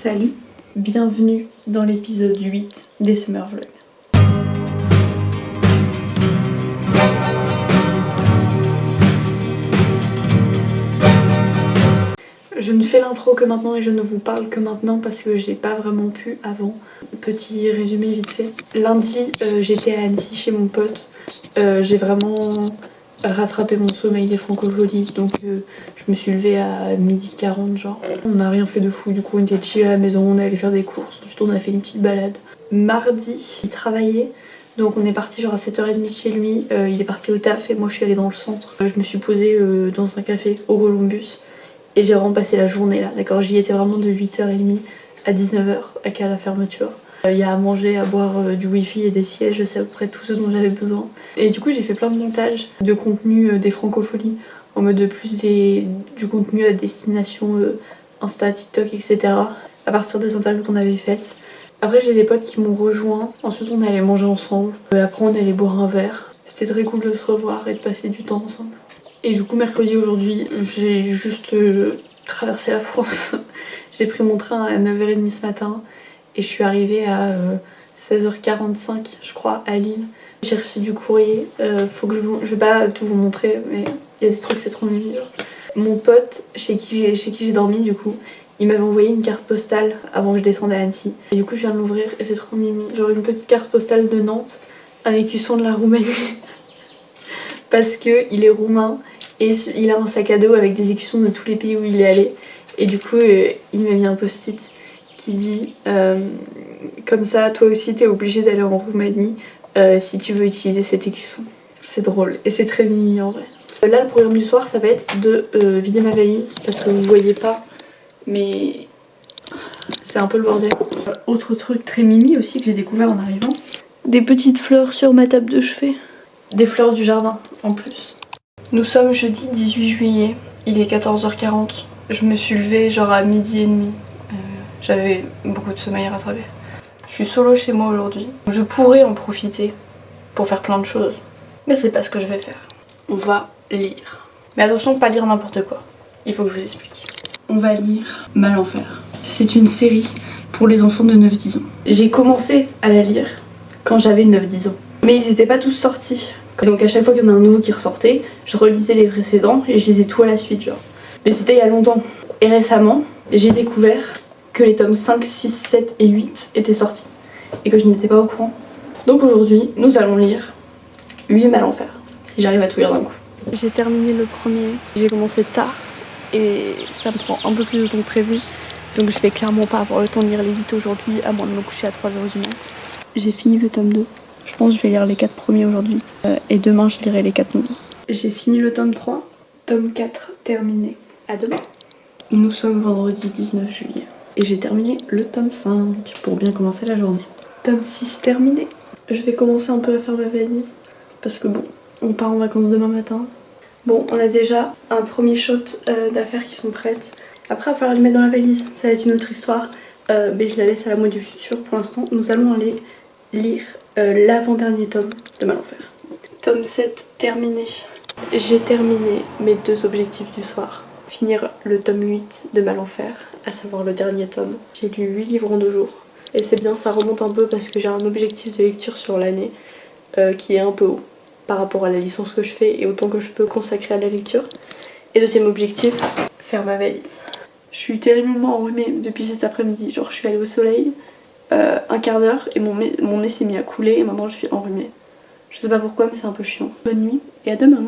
Salut, bienvenue dans l'épisode 8 des Summer Vlogs. Je ne fais l'intro que maintenant et je ne vous parle que maintenant parce que j'ai pas vraiment pu avant. Petit résumé vite fait. Lundi, j'étais à Annecy chez mon pote. J'ai vraiment rattrapé mon sommeil des francopholies, donc je me suis levée à 12h40 genre. On n'a rien fait de fou, du coup on était chill à la maison, on est allé faire des courses, ensuite on a fait une petite balade. Mardi, il travaillait, donc on est parti genre à 7h30 de chez lui, il est parti au taf et moi je suis allée dans le centre. Je me suis posée dans un café au Columbus et j'ai vraiment passé la journée là, d'accord. J'y étais vraiment de 8h30 à 19h à la fermeture. Il y a à manger, à boire, du wifi et des sièges, c'est à peu près tout ce dont j'avais besoin. Et du coup j'ai fait plein de montages de contenu des francopholies, en mode de plus du contenu à destination Insta, TikTok, etc. à partir des interviews qu'on avait faites. Après j'ai des potes qui m'ont rejoint, ensuite on est allé manger ensemble, après on est allé boire un verre. C'était très cool de se revoir et de passer du temps ensemble. Et du coup mercredi aujourd'hui, j'ai juste traversé la France. J'ai pris mon train à 9h30 ce matin et je suis arrivée à 16h45 je crois à Lille. J'ai reçu du courrier, faut que je vais pas tout vous montrer mais il y a des trucs c'est trop mignon. Mon pote chez qui j'ai dormi du coup, il m'avait envoyé une carte postale avant que je descende à Annecy. Et du coup je viens de l'ouvrir et c'est trop mimi. Genre une petite carte postale de Nantes, un écusson de la Roumanie. Parce que il est roumain et il a un sac à dos avec des écussons de tous les pays où il est allé. Et du coup il m'a mis un post-it qui dit comme ça toi aussi t'es obligé d'aller en Roumanie si tu veux utiliser cet écusson. C'est drôle et c'est très mimi en vrai. Là le programme du soir ça va être de vider ma valise parce que vous voyez pas mais c'est un peu le bordel. Autre truc très mimi aussi que j'ai découvert en arrivant, des petites fleurs sur ma table de chevet. Des fleurs du jardin en plus. Nous sommes jeudi 18 juillet, il est 14h40. Je me suis levée genre à 12h30. J'avais beaucoup de sommeil à rattraper. Je suis solo chez moi aujourd'hui. Je pourrais en profiter pour faire plein de choses, mais c'est pas ce que je vais faire. On va lire. Mais attention, pas lire n'importe quoi. Il faut que je vous explique. On va lire Mal en fer. C'est une série pour les enfants de 9-10 ans. J'ai commencé à la lire quand j'avais 9-10 ans. Mais ils étaient pas tous sortis. Donc à chaque fois qu'il y en a un nouveau qui ressortait, je relisais les précédents et je lisais tout à la suite genre. Mais c'était il y a longtemps. Et récemment, j'ai découvert que les tomes 5, 6, 7 et 8 étaient sortis. Et que je n'étais pas au courant. Donc aujourd'hui, nous allons lire 8 Mal en fer. Si j'arrive à tout lire d'un coup. J'ai terminé le premier. J'ai commencé tard. Et ça me prend un peu plus de temps que prévu. Donc je vais clairement pas avoir le temps de lire les 8 aujourd'hui, à moins de me coucher à 3h du mat. J'ai fini le tome 2. Je pense que je vais lire les 4 premiers aujourd'hui. Et demain je lirai les 4 nouveaux. J'ai fini le tome 3. Tome 4 terminé. À demain. Nous sommes vendredi 19 juillet. Et j'ai terminé le tome 5 pour bien commencer la journée. Tome 6 terminé. Je vais commencer un peu à faire ma valise. Parce que bon, on part en vacances demain matin. Bon, on a déjà un premier shot d'affaires qui sont prêtes. Après, il va falloir les mettre dans la valise. Ça va être une autre histoire. Mais je la laisse à la moi du futur. Pour l'instant, nous allons aller lire l'avant-dernier tome de Mal en fer. Tome 7 terminé. J'ai terminé mes 2 objectifs du soir. Finir le tome 8 de Mal en fer, à savoir le dernier tome. J'ai lu 8 livres en 2 jours. Et c'est bien, ça remonte un peu parce que j'ai un objectif de lecture sur l'année qui est un peu haut par rapport à la licence que je fais et au temps que je peux consacrer à la lecture. Et deuxième objectif, faire ma valise. Je suis terriblement enrhumée depuis cet après-midi. Genre je suis allée au soleil un quart d'heure et mon nez s'est mis à couler et maintenant je suis enrhumée. Je sais pas pourquoi mais c'est un peu chiant. Bonne nuit et à demain.